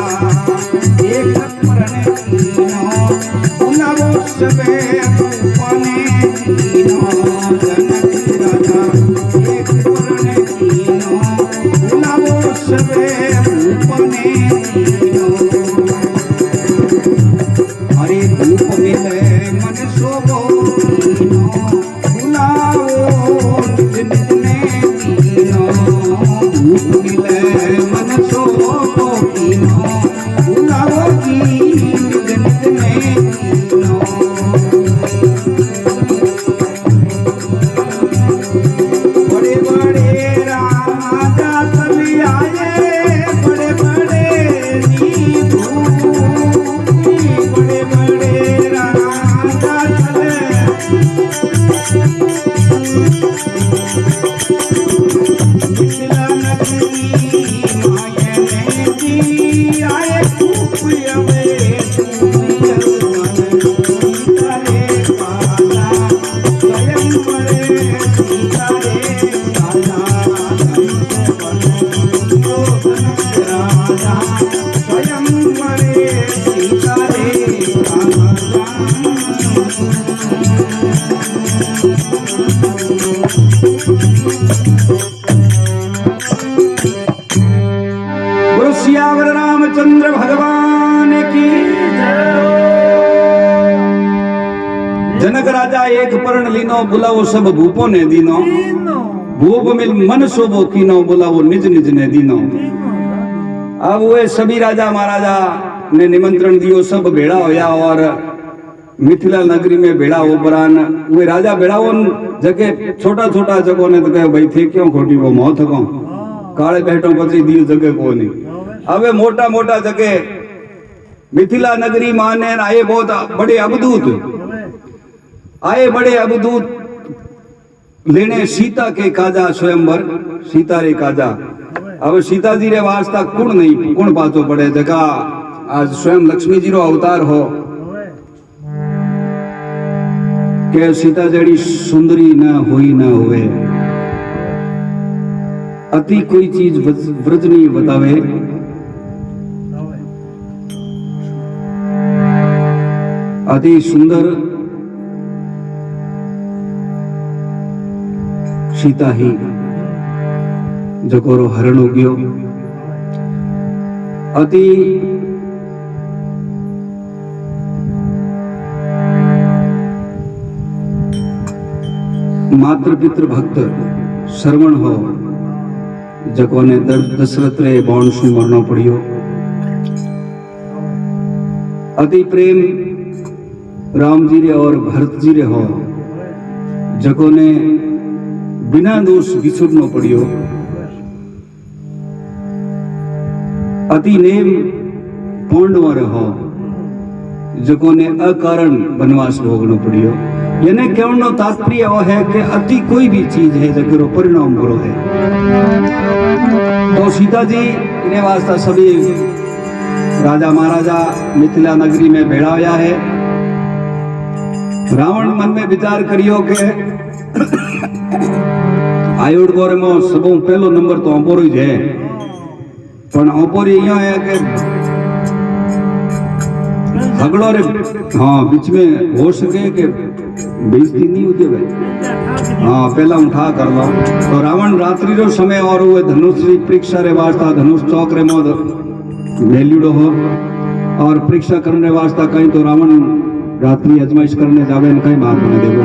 एक परण कीनो बुलावो सबे रूपने कीनो जनक राजा एक परण कीनो बुलावो सबे रूपने कीनो हरे धूप मिले मन शोभो कीनो बुलावो निज निज ने कीनो धूप मिले मन शोभो कीनो बुलावो की निज निज ने कीनो बड़े बड़े राजा चले आए बड़े बड़े नीधू बड़े बड़े राजा चले मिथिला नगरी मायने जी आए खूब अवे सीता रे पाला स्वयं परे सीता रे पाला राजा स्वयं परे सीता रे पाला गुरु सियावर रामचंद्र भगवान की जनक राजा एक परण लीनो बुलावो सब भूपो ने दीनो भूप मिल मन शोभो कीनो बुलावो निज निज ने दीनो। अब वे सभी राजा महाराजा ने निमंत्रण दियो सब भेड़ा होया और मिथिला नगरी में भेड़ा उपरान वे राजा भेड़ाओ जगह छोटा छोटा जगह ने तो कहे भाई थे क्यों खोटी वो मौत को काले बैठो पची दियो जगह को नहीं। अब मोटा मोटा जगह मिथिला नगरी माने आए बहुत बड़े अवधूत आए बड़े अवधूत लेने सीता के काजा स्वयंवर सीता रे काजा। अब सीता जी रे वास्ता कुण नहीं कुण पाचो पड़े जगह आज स्वयं लक्ष्मी जी रो अवतार हो के सीता जड़ी सुंदरी न हुई न हुए अति कोई चीज व्रज नहीं बतावे अति सुंदर सीता ही जकोरो हरण हो गयो अति मातृ पितृ भक्त श्रवण हो जको ने दशरथ रे बाण से मरना पड़ियो अति प्रेम राम जी रे और भरत जी रे हो जको ने बिना दोष बिछुड़नो पड़ियो अति नेम पांडव रे हो जको ने अकारण वनवास भोगनो पड़ियो। यानी कहने तात्पर्य वो है कि अति कोई भी चीज है जगह परिणाम बुरो है। तो सीता जी ने वास्ता सभी राजा महाराजा मिथिला नगरी में भेड़ाया है। रावण मन में विचार करियो के आयुड़ गोरे में सब पहलो नंबर तो अपोरो ही है पण अपोरी यो है कि झगड़ो रे हाँ बीच में हो सके कि बेइज्जती नहीं होती भाई हाँ पहला उठा कर लो। तो रावण रात्रि रो समय और वो धनुष परीक्षा रे वास्ता धनुष चौक रे मोद वेल्यूडो हो और परीक्षा करने वास्ता कहीं तो रावण रात्रि अजमाइश करने जावे न कहीं बात बने देखो।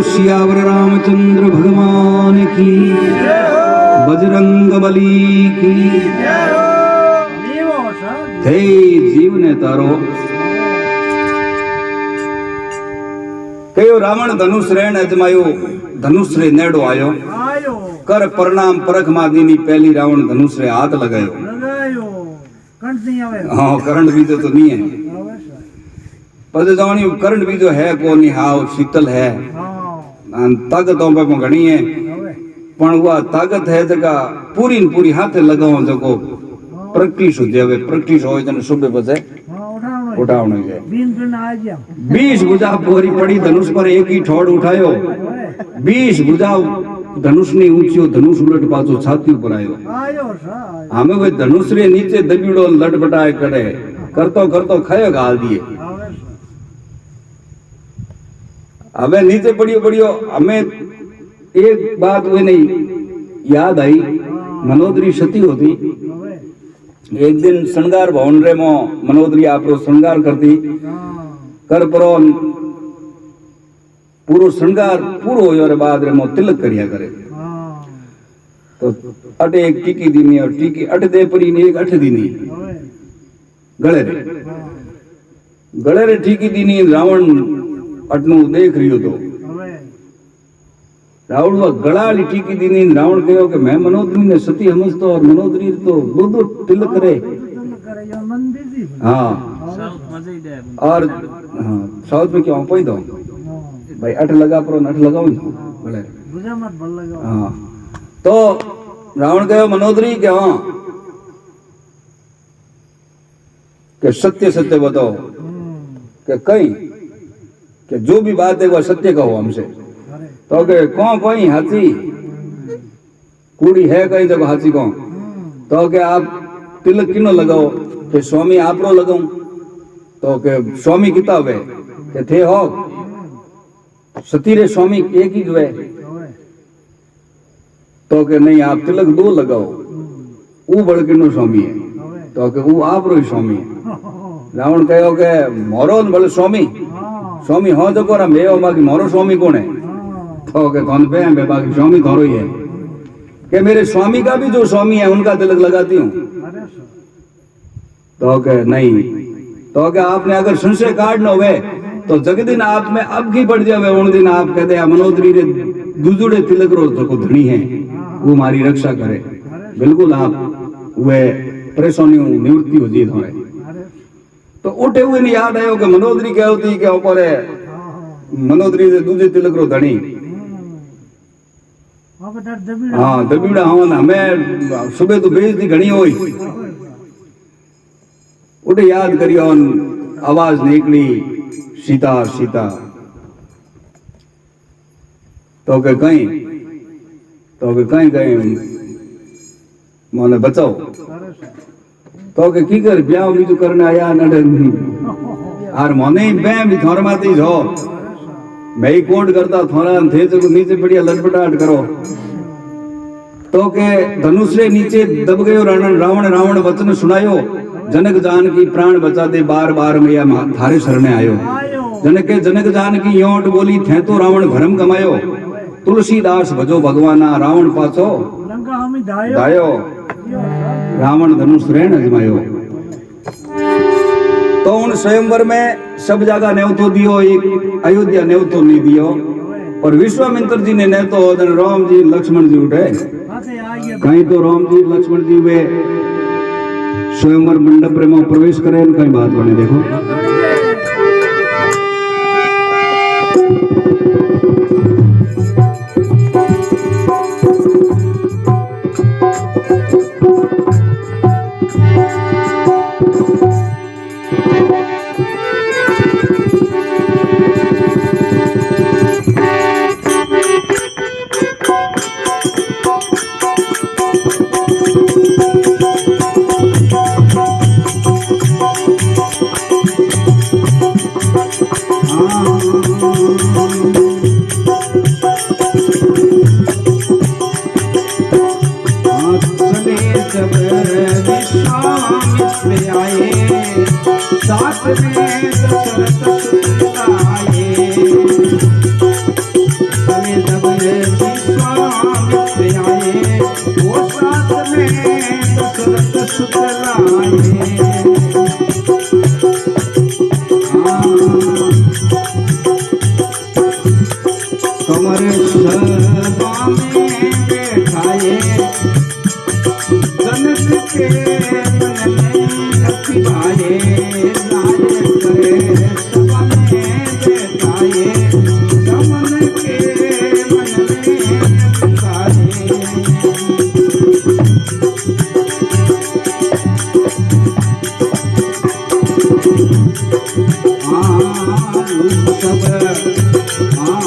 सियावर रामचंद्र भगवान की, बजरंग बली की थे जीव ने तारो कयो रावण धनुष रेण अजमायो धनुष रे नेड़ो आयो कर प्रणाम परख मादीनी पहली रावण धनुष रे हाथ लगायो हाँ करंट भी तो नहीं है पर जानी करंट भी जो है को नहीं हाव शीतल है ताकतों पे घणी है पण वह ताकत है जगह पूरी न पूरी हाथ लगाओ जको प्रैक्टिस हो जावे प्रैक्टिस हो जने सुबह बजे उठावनो है 20 भुजा पूरी पड़ी धनुष पर एक ही ठोड़ उठायो 20 भुजा धनुष नहीं ऊंचियो धनुष उलट पाछो छाती पर आयो हमें वे धनुष रे नीचे दबीड़ो लटपटाए करे करतो करतो खायो गाल दिए हमें नीचे पड़ियो पड़ियो हमें एक बात वे नहीं याद आई मनोदरी सती होती एक दिन श्रृंगार भवन रे मो मनोदरी आपरो श्रृंगार करती कर परो पूरो श्रृंगार पूरो होयो रे बाद रे मो तिलक करिया करे तो अटे एक टीकी दीनी और टीकी अट दे परी ने एक अठ दीनी गले रे टीकी दीनी रावण अटनु देख रियो तो रावण वो गला वाली टीकी दीनी रावण कहो कि मैं मनोदरी ने सती समझतो और मनोदरी तो दो तिलक करे हाँ और हाँ साउथ में क्यों पई दो भाई अठ लगा पर अठ लगाओ गले हाँ तो रावण कहो मनोदरी के हाँ कि सत्य सत्य बताओ कि कहीं कि जो भी बात है वह सत्य कहो हमसे तो के कौन कोई हाथी कूड़ी है कहीं जब हाथी कौन तो के आप तिलक किनो लगाओ कि स्वामी आप रो लगाऊं तो के स्वामी किताब है कि थे हो सती रे स्वामी एक ही जो है तो के नहीं आप तिलक दो लगाओ वो बड़किनो स्वामी है तो के वो आप रो ही स्वामी है रावण कहो के मोरो बोले स्वामी स्वामी हो जो कोरा मैं बाकी मोरो स्वामी कौन है तो के कौन पे है बाकी स्वामी थोरो ही है कि मेरे स्वामी का भी जो स्वामी है उनका तिलक लगाती हूँ तो के नहीं तो के आपने अगर संशय काट न हुए तो जग दिन आप में अब की पड़ जावे उन दिन आप कहते हैं मनोदरी रे दूजुड़े तिलक रो को धनी है वो हमारी रक्षा करे बिल्कुल आप वे परेशानी निवृत्ति हो जी थोड़े तो उठे हुए नहीं याद आयो कि मनोदरी क्या होती क्या ऊपर है मनोदरी से दूसरे तिलक रो धनी हाँ दबीड़ा हो ना मैं सुबह तो बेइज्जती घनी हुई उठे याद करियो आवाज निकली सीता सीता तो के कहीं मोने बचाओ तो के की कर ब्याह बीजू करने आया नडे आर मोने बे भी थोर माती जो मैं ही कोड करता थोड़ा थे जो नीचे बढ़िया लटपटाहट करो तो के धनुष रे नीचे दब गयो रावण रावण वचन सुनायो जनक जान की प्राण बचा दे बार बार मैया थारे शरणे आयो जनक जान की योट बोली थे तो रावण भरम कमायो तुलसीदास भजो भगवाना रावण पाछो दायो रावण धनुष रेण अजमायो तो उन स्वयंवर में सब जगह न्योतो दियो एक अयोध्या न्योतो नहीं दियो और विश्वामित्र जी ने न्योतो राम जी लक्ष्मण जी उठे कहीं तो राम जी लक्ष्मण जी वे स्वयंवर मंडप में प्रवेश करे कहीं बात बने देखो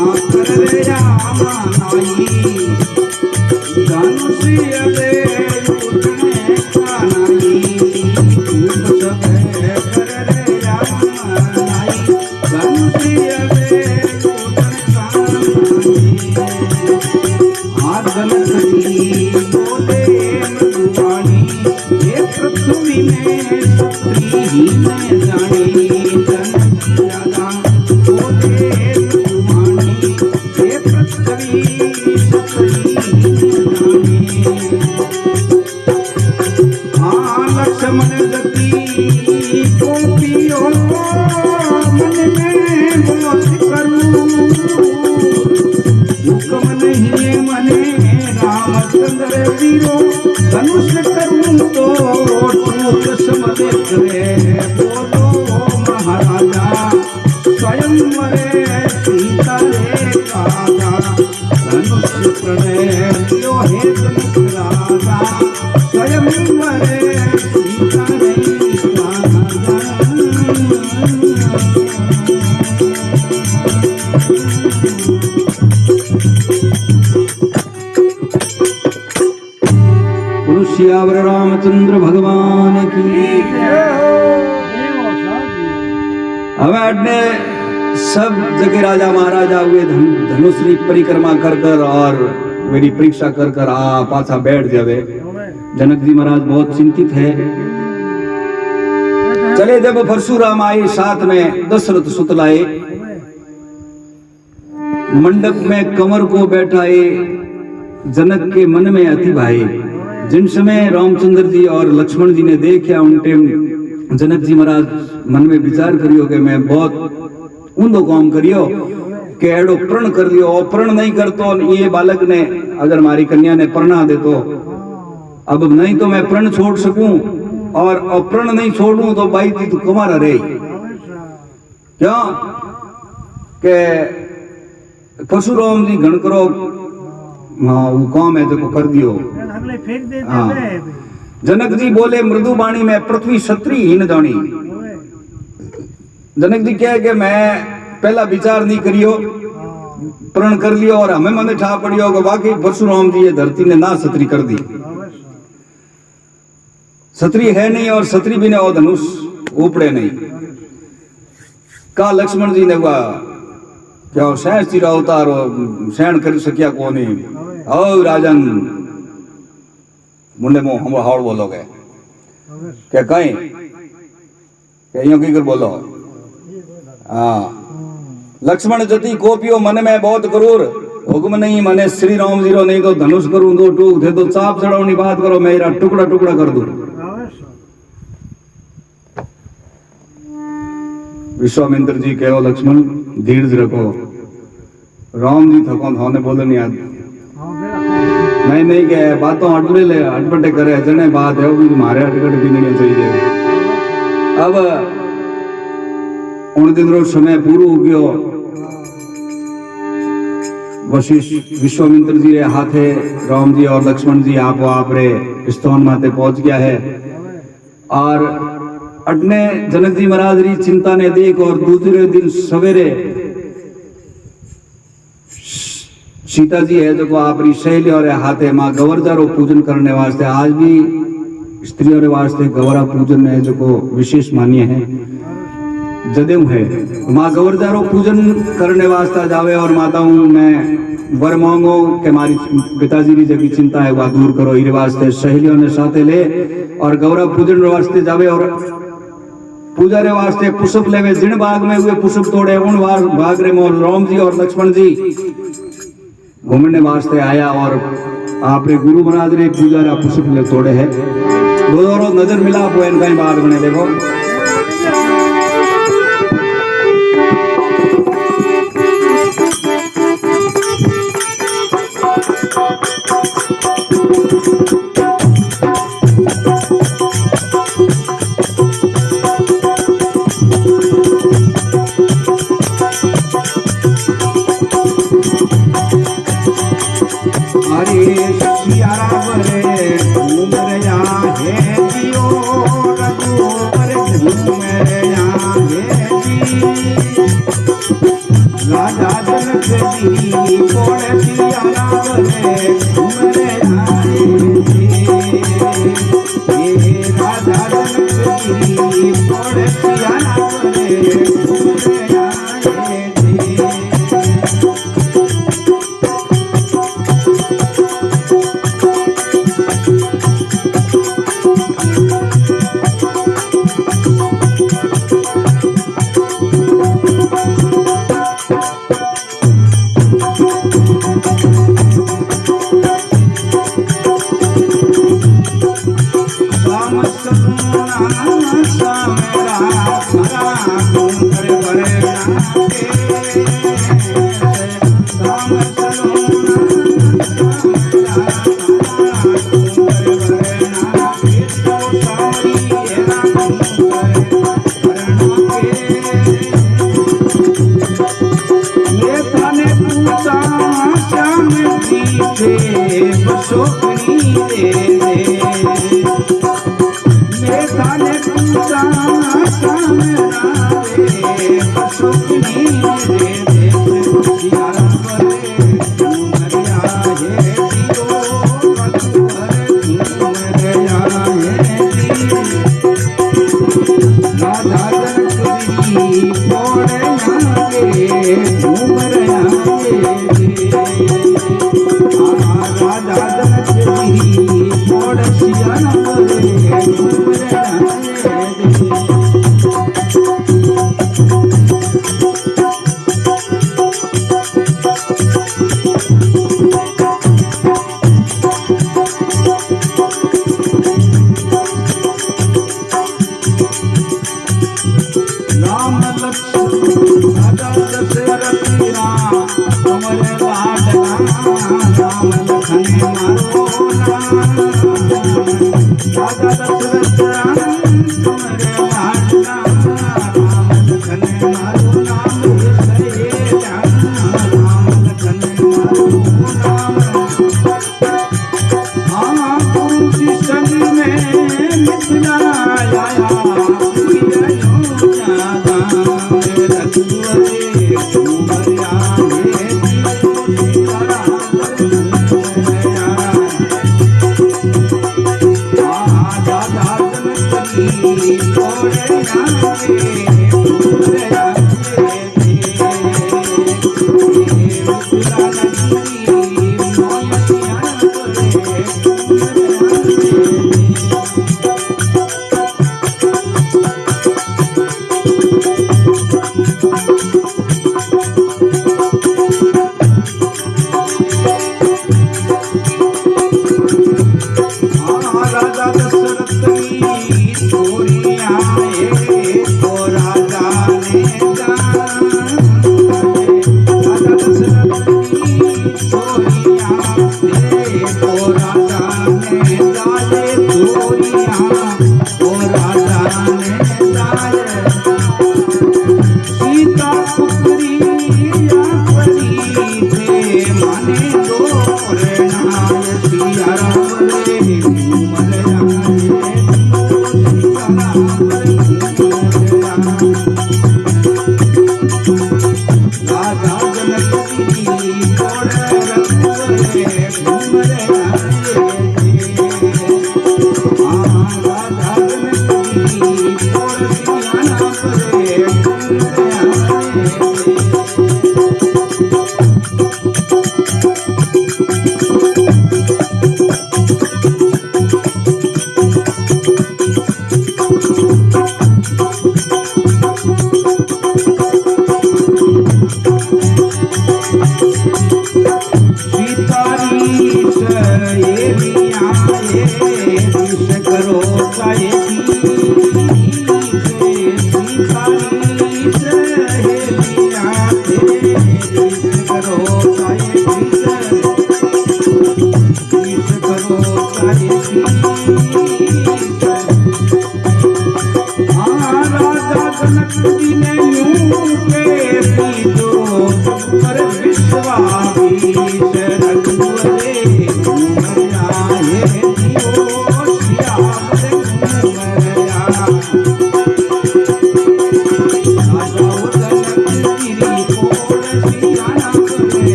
सब कर रे रामा नाई अबे उठने का नहीं धूप सब कर रे राम नाई धनुषी अबे उठने का नहीं आदन सती बोले मधुवाणी ये पृथ्वी में सत्री ही मैं जानी जनक राजा बोले मधुवाणी ये पृथ्वी सत्री लक्ष्मण गति गोपियों मन में बहुत करूं हुक्म नहीं मने रामचंद्र वीरो धनुष करूं तो टूट समझे करे बोलो महाराजा स्वयं मरे सीता रे कागा धनुष प्रणय लियो हे जनक राजा स्वयं मरे सीता रे कागा पुरुषयावर रामचंद्र भगवान की हमें अड्डे सब जगह राजा महाराजा हुए धनुषरी परिक्रमा कर कर और मेरी परीक्षा कर कर पाछा बैठ जावे। जनक जी महाराज बहुत चिंतित है। चले जब परशुराम आए साथ में दशरथ सुतलाए मंडप में कंवर को बैठाए जनक के मन में अति भाई। जिन समय रामचंद्र जी और लक्ष्मण जी ने देखा उन टाइम जनक जी महाराज मन में विचार करियो कि मैं बहुत ऊंधो काम करियो कि एडो प्रण कर लियो और प्रण नहीं करतो ये बालक ने अगर मारी कन्या ने प्रणा दे तो अब नहीं तो मैं प्रण छोड़ सकूं और प्रण नहीं छोड़ूं तो भाई तू कुमार रहे क्यों के परशुराम जी घण करो हाँ वो काम है जो कर दियो। हाँ जनक जी बोले मृदु बाणी में पृथ्वी क्षत्रिय हीन जानी। जनक जी कहे कि मैं पहला विचार नहीं करियो प्रण कर लियो और हमें मन ठा पड़ियो कि वाकई परशुराम जी ये धरती ने ना क्षत्रिय कर दी। क्षत्रिय है नहीं और क्षत्रिय भी ने और धनुष ऊपड़े नहीं का लक्ष्मण जी ने हुआ क्या सहस चिरा अवतार सहन कर सकिया को नहीं ओ राजन मुंडे मो हम हाड़ बोलोगे क्या कहीं क्या की कर बोलो। हाँ लक्ष्मण जति कोपियो मन में बहुत क्रूर हुक्म नहीं मने श्री राम जीरो नहीं तो धनुष करूं दो टूक थे तो चाप चढ़ावनी बात करो मेरा टुकड़ा टुकड़ा कर दूं। विश्वामित्र जी कहो लक्ष्मण धीरज रखो राम जी थको थाने बोले नहीं आज नहीं कहे बातों अटले ले अटपटे करे जने बात है वो भी तुम्हारे अटकट भी नहीं चाहिए। अब उन दिन रोज समय पूरा हो गयो वशिष्ठ विश्वामित्र जी रे हाथे राम जी और लक्ष्मण जी आप रे स्तवन माते पहुंच गया है और अटने जनक जी महाराज री चिंता ने देख और दूसरे दिन सवेरे सीता जी है जो आपरी सहेली और हाथे माँ गवर्जा रो पूजन करने वास्ते आज भी स्त्रियों रे वास्ते गौरा पूजन है जो को विशेष मान्य है जदेव है। माँ गवर्जा रो पूजन करने वास्ते जावे और माताओं में वर मांगो के हमारी पिताजी की जगी चिंता है वह दूर करो इरे वास्ते सहेलियों ने साथे ले और गौरा पूजन वास्ते जावे और पूजा रे वास्ते पुष्प लेवे जिन बाग में हुए पुष्प तोड़े उन बाग रे मोर राम जी और लक्ष्मण जी घूमने वास्ते आया और आपने गुरु महाराज रे पूजा रा पुष्प ले तोड़े है दोनों नजर मिला वो इनका ही बाग बने देखो।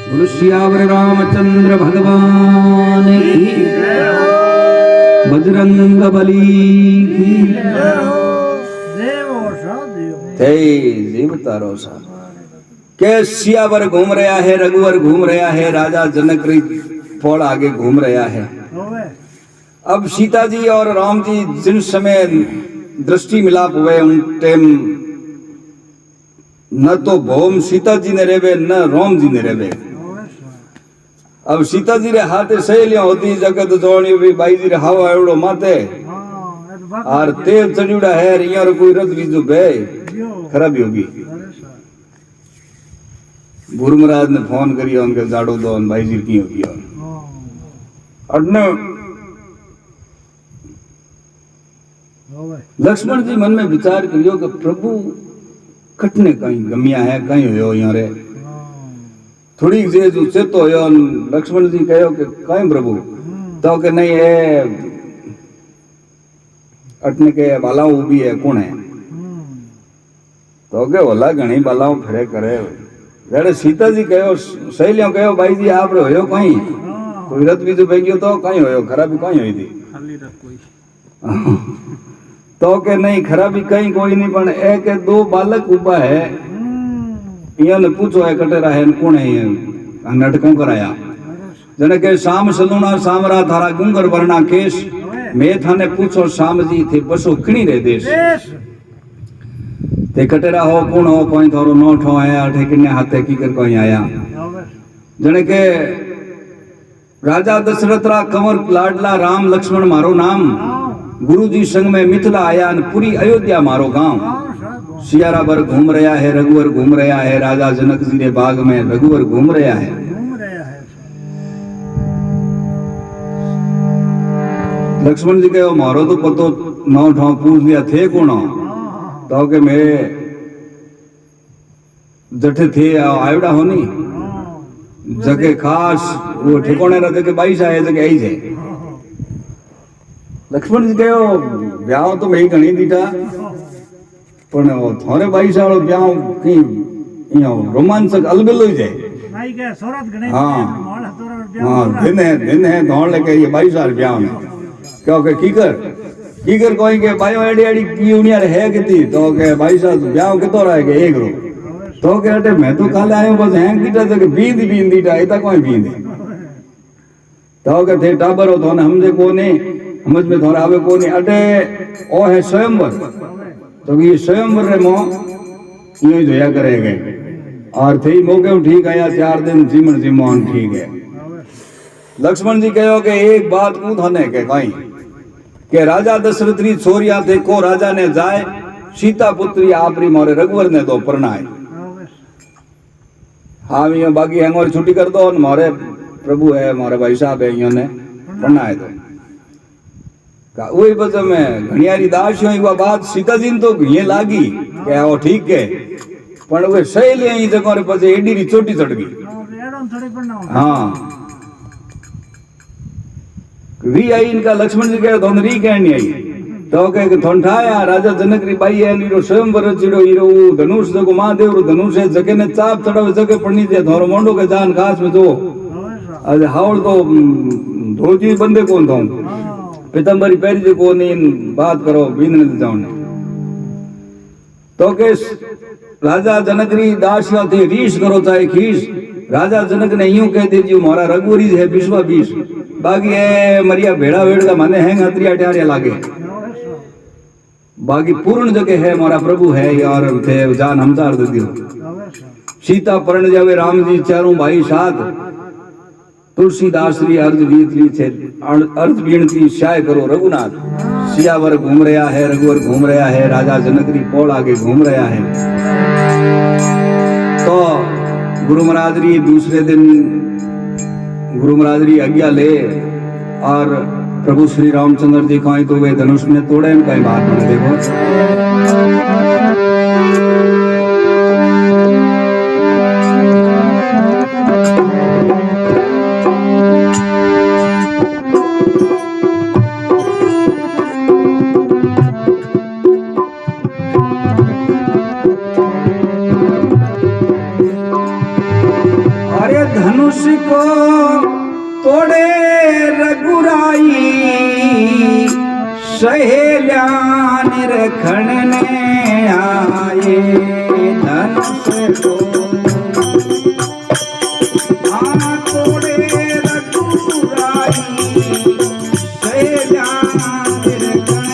बोलो सियावर रामचंद्र भगवान की, बजरंग बली की जीव तारो सा। के सियावर घूम रहा है, रघुवर घूम रहा है, राजा जनक फौड़ आगे घूम रहा है। अब सीता जी और राम जी जिन समय दृष्टि मिलाप हुए उन टाइम न तो भौम सीता जी ने रेवे न राम जी ने रेवे। अब सीता जी रे हाथे सहेलियां होती जगत जोड़ी भी बाई जी रे हवा एवडो माथे और तेल चढ़ियोड़ा है यार कोई रत बीजो बे खराबी होगी। गुरु महाराज ने फोन करियो उनके जाड़ो दो भाई जी की होगी अडने लक्ष्मण जी मन में विचार करियो कि प्रभु कटने कहीं गमिया है कहीं हो यहाँ रे थोड़ी जे जो से तो यो लक्ष्मण जी कहो कि कहीं प्रभु तो के नहीं है अटने के बालाओं भी है कौन है तो के बोला घणी बालाओं फिरे करे जड़े सीता जी कहो सहेलियों कहो भाई जी आप रे हो कहीं कोई रत भी जो बेगियो तो कहीं हो खराबी कहीं हुई थी खाली रत कोई तो के नहीं खराबी कहीं कोई नहीं पण एक दो बालक उबा है इन्होंने पूछो है कटेरा है कौन है नाटकों कराया जने के शाम सलूना सामरा थारा गुंगर वरना केश मैं थाने पूछो शाम जी थे बसो खणी रे देश ते कटेरा हो कौन हो कोई थारो नोट हो आया अठे किन्ने हाथे की कर कोई आया जने के राजा दशरथ रा कंवर लाडला राम लक्ष्मण मारो नाम गुरु जी संग में मिथिला आया पूरी अयोध्या मारो गांव सियारा बर घूम रहा है रघुवर घूम रहा है राजा जनक जी के बाग में रघुवर घूम रहा है। लक्ष्मण जी कहो मारो तो पतो नौ ठाव पूछ लिया थे कौन तो के मैं जठे थे आयोडा होनी जगे खास वो ठिकाने रहते के 22 आए जगे आई जाए। लक्ष्मण जी कहो ब्याह तो मैं घणी दीठा पण थोरे 22 वालो ब्याह की इया रोमांचक अलबेलो ही जाए भाई के सोरत घणी हां दिन है दौड़ लेके ये 22 साल ब्याह में क्यों के कीकर कोई के बायो एडी एडी की उनिया है किती तो के 22 साल ब्याह कितो रहे के एक रो तो के अटे मैं तो काले आयो बस हैंग दीटा तो बींद दीटा एता कोई बींद तो के थे टाबर हो तो ने हमजे कोने समझ में थोड़ा आवे कोनी अटे ओ है स्वयंवर तो ये स्वयंवर रे मो ये जोया करेगे और थे मौके ठीक आया 4 दिन जीवन जीवन ठीक है। लक्ष्मण जी कहो कि एक बात कू थाने के कहीं के राजा दशरथ री छोरिया देखो राजा ने जाए सीता पुत्री आपरी मोरे रघुवर ने दो परणाए हाँ ये बाकी है मोरी छुट्टी कर दो और मोरे प्रभु है मोरे भाई साहब है इन्होंने परणाए दो वही वजह में घणियारी दास हुआ बात सीता जी तो ये लागी क्या वो ठीक है पण वे सहेली ही जगह रे पछे एडी री चोटी चढ़ गई हाँ री आई इनका लक्ष्मण जी कहे धोन री कहनी आई तो कहे थोन ठाया राजा जनक री बाई है नीरो स्वयंवर चिड़ो हीरो धनुष जगो महादेव रो धनुष है जगे ने चाप चढ़ावे जगे पड़नी दे थोरो मोंडो के जान घास में जो आज हावड़ तो धोजी बंदे कौन दो पीतंबरी पहरी जो को नहीं बात करो बीन जाओ तो के राजा जनक री दासियों थी रीस करो चाहे खीस राजा जनक ने यूं कह दीजिए हमारा रघुवरी है 20 बाकी है मरिया भेड़ा भेड़ का माने है अत्रिया ट्यारिया लागे बाकी पूर्ण जगह है हमारा प्रभु है और थे जान हमसार दे दियो सीता परण जावे राम जी चारों भाई साथ तुलसीदास री अर्ज वीतली छे अर्ज बीणती शाय करो रघुनाथ सियावर घूम रहा है रघुवर घूम रहा है राजा जनक री पौड़ आगे घूम रहा है। तो गुरु महाराज री दूसरे दिन गुरु महाराज री आज्ञा ले और प्रभु श्री रामचंद्र जी कहीं तो वे धनुष ने तोड़े कहीं बात में देखो धनुष को तोड़े रघुराई सहेल्या निरखण ने आए धनुष को तोड़े रघुराई सहेल्या निरखण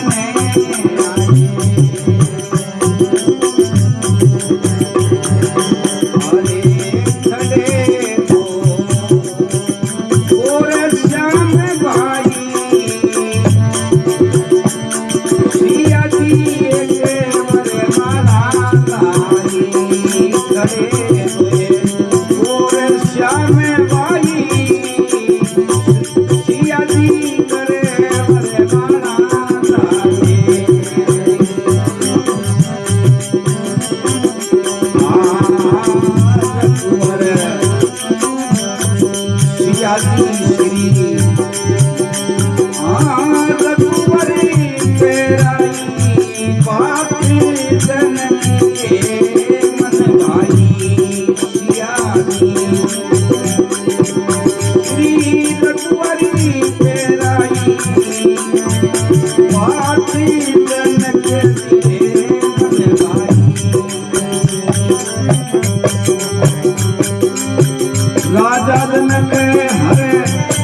राजा जनक हरे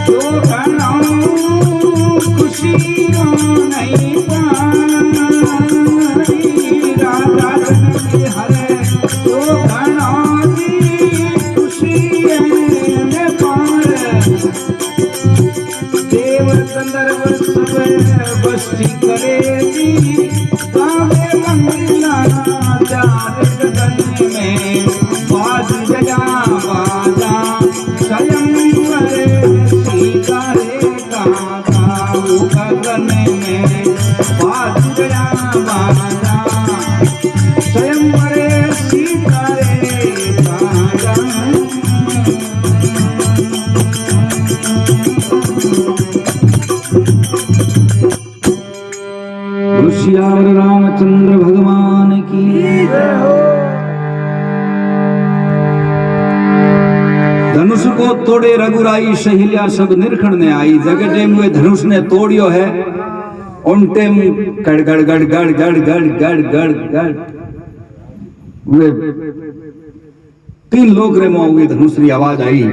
तो खुशी नहीं पाई राजा जनक हरे तो खुशी पार देव संदर्भ सब बस्ती करेगी कावे मंगला चार गगन में बाज जगा बाजा स्वयं वरे सीता रे गगन में बाज गया बाजा स्वयं वरे सीता रे श्याम रामचंद्र भगवान की जय हो। धनुष को तोड़े रघुराई सहेलिया सब निरखण ने आई जगह टेम हुए धनुष ने तोड़ियो है उन टेम गड़ गड़ गड़ गड़ गड़ गड़ गड़ गड़ गड़ वे 3 लोग रे मोह हुई धनुष की आवाज आई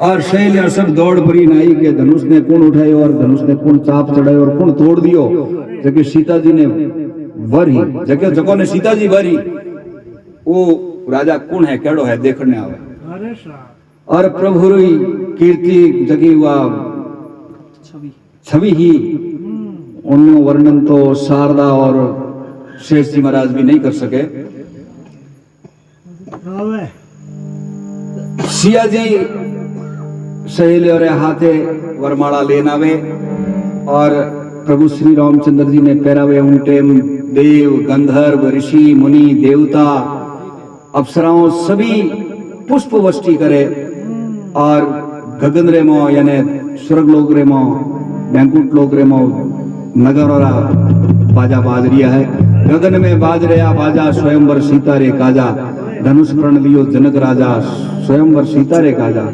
और सहेलिया सब दौड़ पड़ी नाई के धनुष ने कौन उठायो और धनुष ने कौन चाप चढ़ायो और कौन तोड़ दियो जबकि सीता जी ने वरी जगह जको ने सीता जी वरी वो राजा कौन है केड़ो है देखने आवे और प्रभु री कीर्ति जगी हुआ छवि ही उन्होंने वर्णन तो शारदा और शेष जी महाराज भी नहीं कर सके। सिया जी सहेली और हाथे वरमाला लेनावे और प्रभु श्री रामचंद्र जी ने पहरावे उनटे देव गंधर्व ऋषि मुनि देवता अप्सराओं सभी पुष्प वृष्टि करे और गगन रे मो यानी स्वर्ग लोक रे मो बैंकुट लोक रे मो नगर और बाजा बाज रिया है गगन में बाज रहा बाजा स्वयंवर सीता रे काजा धनुष प्रण लियो जनक राजा स्वयंवर सीता रे काजा।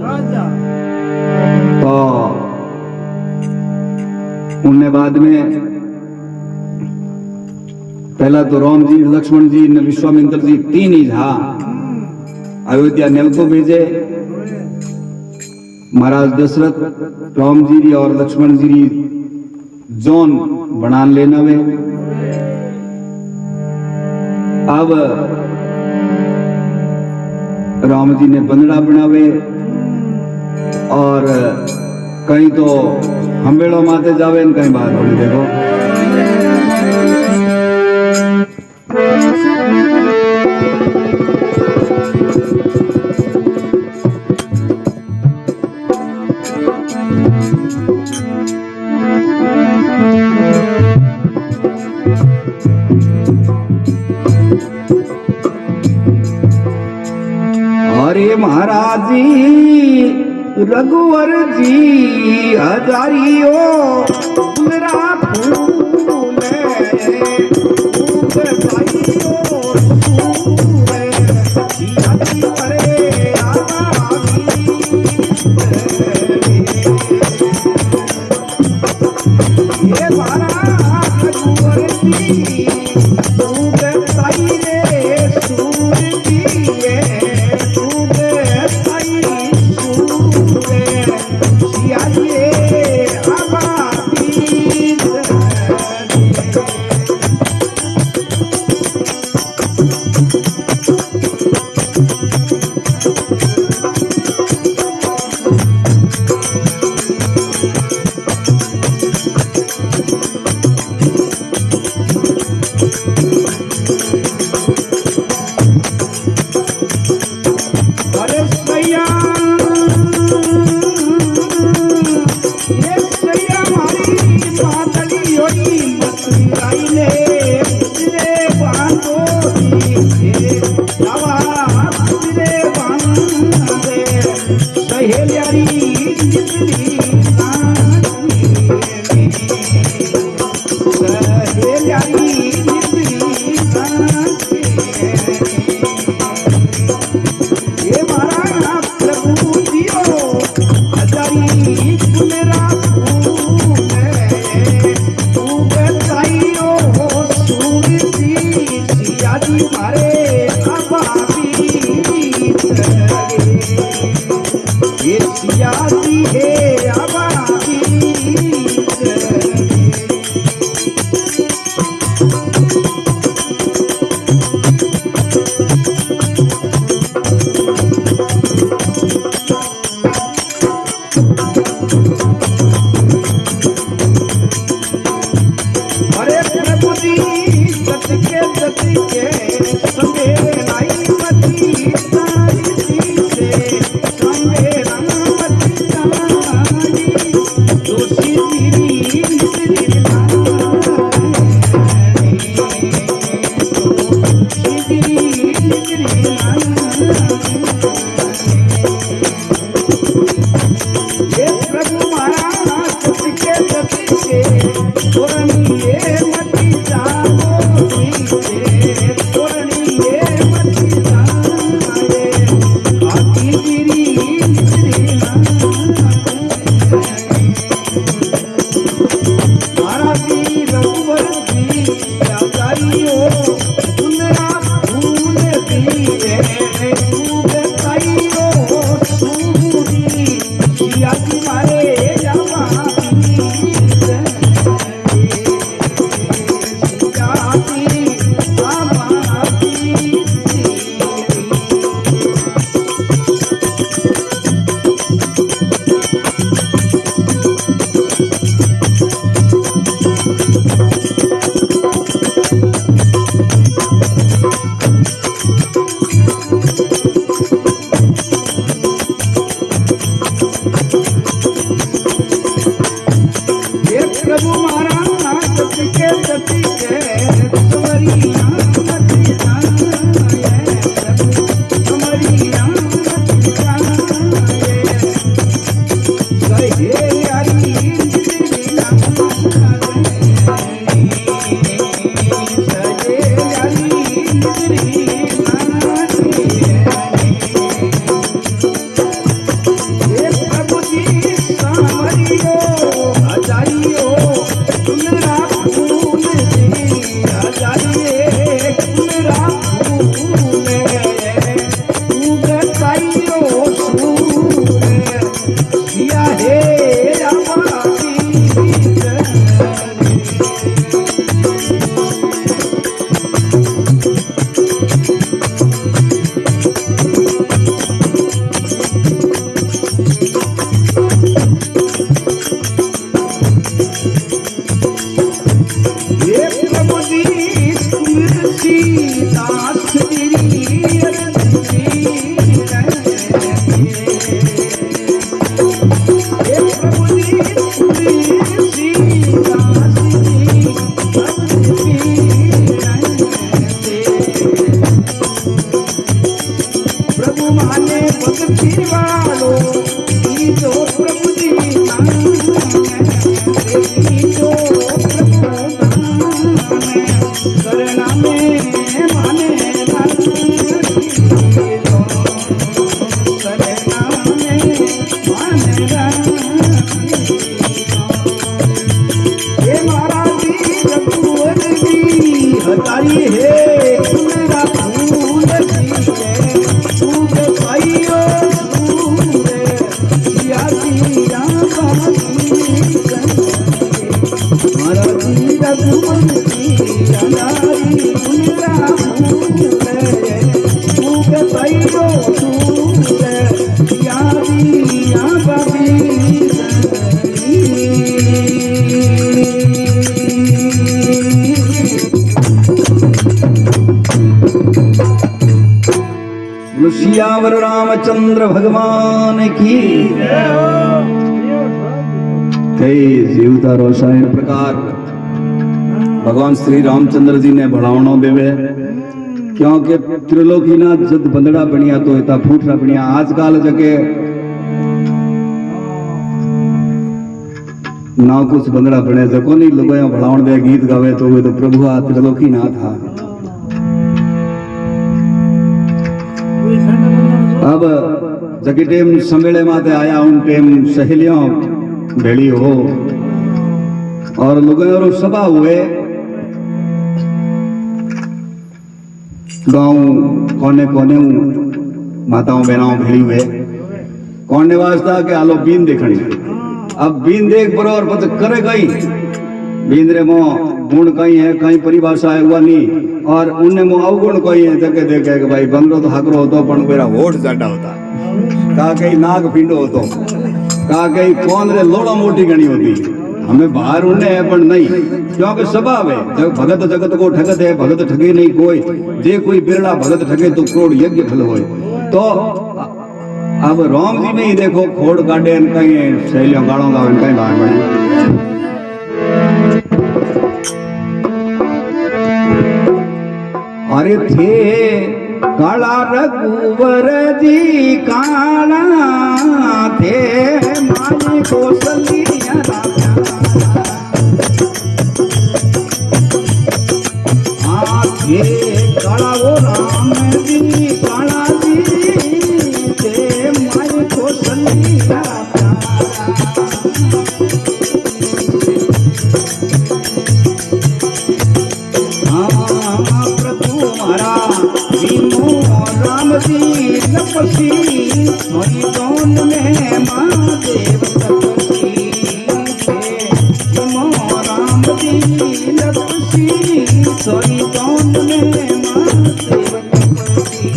तो उनने बाद में पहला तो राम जी लक्ष्मण जी ने विश्वामित्र जी 3 ही था अयोध्या नेवतो भेजे महाराज दशरथ राम जी और लक्ष्मण जी जोन बना लेना वे अब राम जी ने बंदड़ा बनावे और कहीं तो हम्बेड़ो माते जावे न कहीं बाहर होने देखो अरे महाराज जी रघुवर जी हजारियो मेरा फूल है गति के संगे लाई मती तारी से संगे रामती तारी दोषी तेरी निकली सियावर रामचंद्र भगवान की जीवता रोषायण प्रकार भगवान श्री रामचंद्र जी ने बढ़ावनो देवे क्योंकि त्रिलोकीनाथ जद बंदड़ा बनिया तो इतना फूटरा बनिया आजकल जगह ना कुछ बंदड़ा बने जको नहीं लोग बढ़ावन दे गीत गावे तो वे तो प्रभु आ त्रिलोकीनाथ हा। अब जकी टेम सम्मेले माते आया उन टेम सहेलियों भेड़ी हो और लोगों सभा हुए गांव कोने कोने माताओं बहनाओं भेड़ी हुए कोने वास्ता के आलो बीन देखनी अब बीन देख बरो और पता करे कहीं बीन रे मो गुण कहीं है कहीं परिभाषा है हुआ नहीं और उन्हें मो अवगुण कहीं है जगह देखे कि भाई बंगलो तो हकरो होतो पण मेरा वोट ज्यादा होता कहा कहीं नाग पिंडो होतो कहा कहीं कौन रे लोड़ा मोटी गणी होती हमें बाहर उन्हें है पर नहीं क्योंकि स्वभाव है जब भगत जगत को ठगत है भगत ठगे नहीं कोई जे कोई बिरला भगत ठगे तो करोड़ यज्ञ फल होए तो अब राम जी में ही देखो खोड़ काटे कहीं सहेलियों गाड़ों का कहीं भाग बने अरे थे काला रघुवर जी काला थे माई कौशलिया थे काला वो राम जी काला जी थे माई कौशलिया राम जी तपसी सोई कौन में महादेव तपसी राम जी तपसी सोई कौन में महादेव तपसी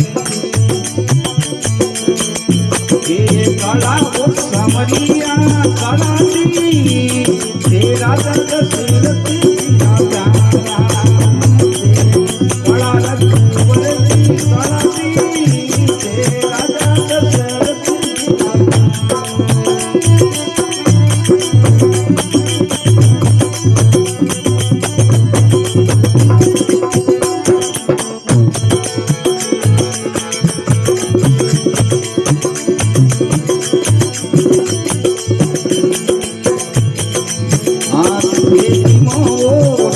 ये काला वो समरिया काला जी तेरा दशरथ राजा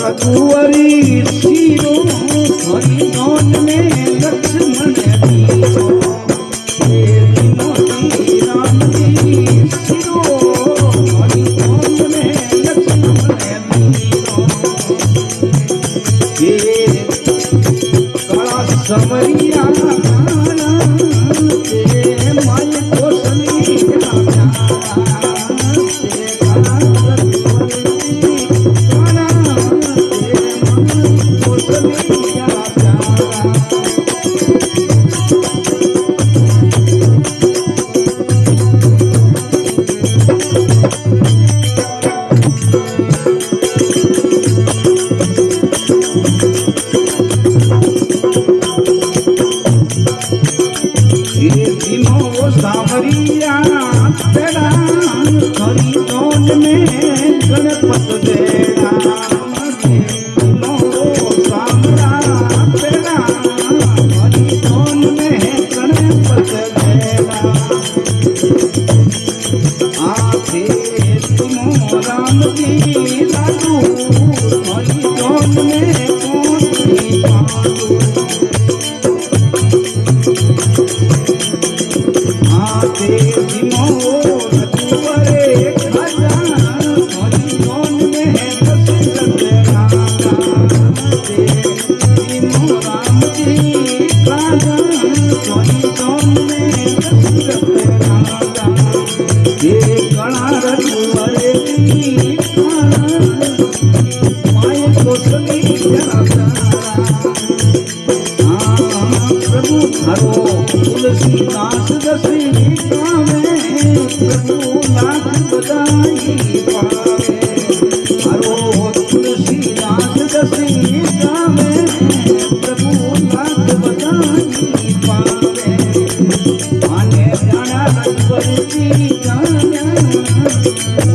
रघुवरी सीरो हरि नौन में लक्ष्मण दीनो राम जी सीरो हरि नौन में लक्ष्मण दीनो ये काला समरिया काला ते माय कौशलिया सामरिया तेरा हरि कौन में गणपत देना सामरा तेरा हरि कौन में गणपत देना आते तुम राम जी लाडू हरि कौन में कौन सी पाडू तुलसीदास दसी पावे प्रभु लाख बधाई पावे हरो तुलसीदास दसी पावे प्रभु लाख बधाई पावे माने जाना रघुवरी जाना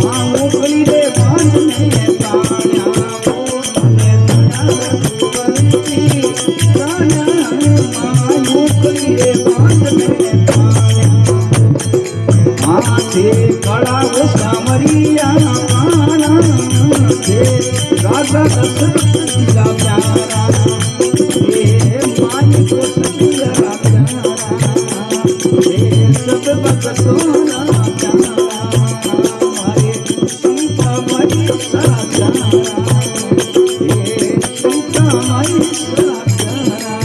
मां मोकली दे बान में ताण्या माने जाना रघुवरी जाना मां मोकली दे काला वो सामरिया काला थे राजा दशरथ जिला प्यारा ये माई को सतिया प्यारा ये सब भक्तों ना प्यारा हमारे सीता माई सा प्यारा ये सीता माई सा प्यारा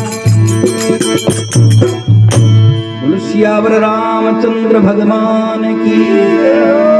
सियावर रामचंद्र भगवान की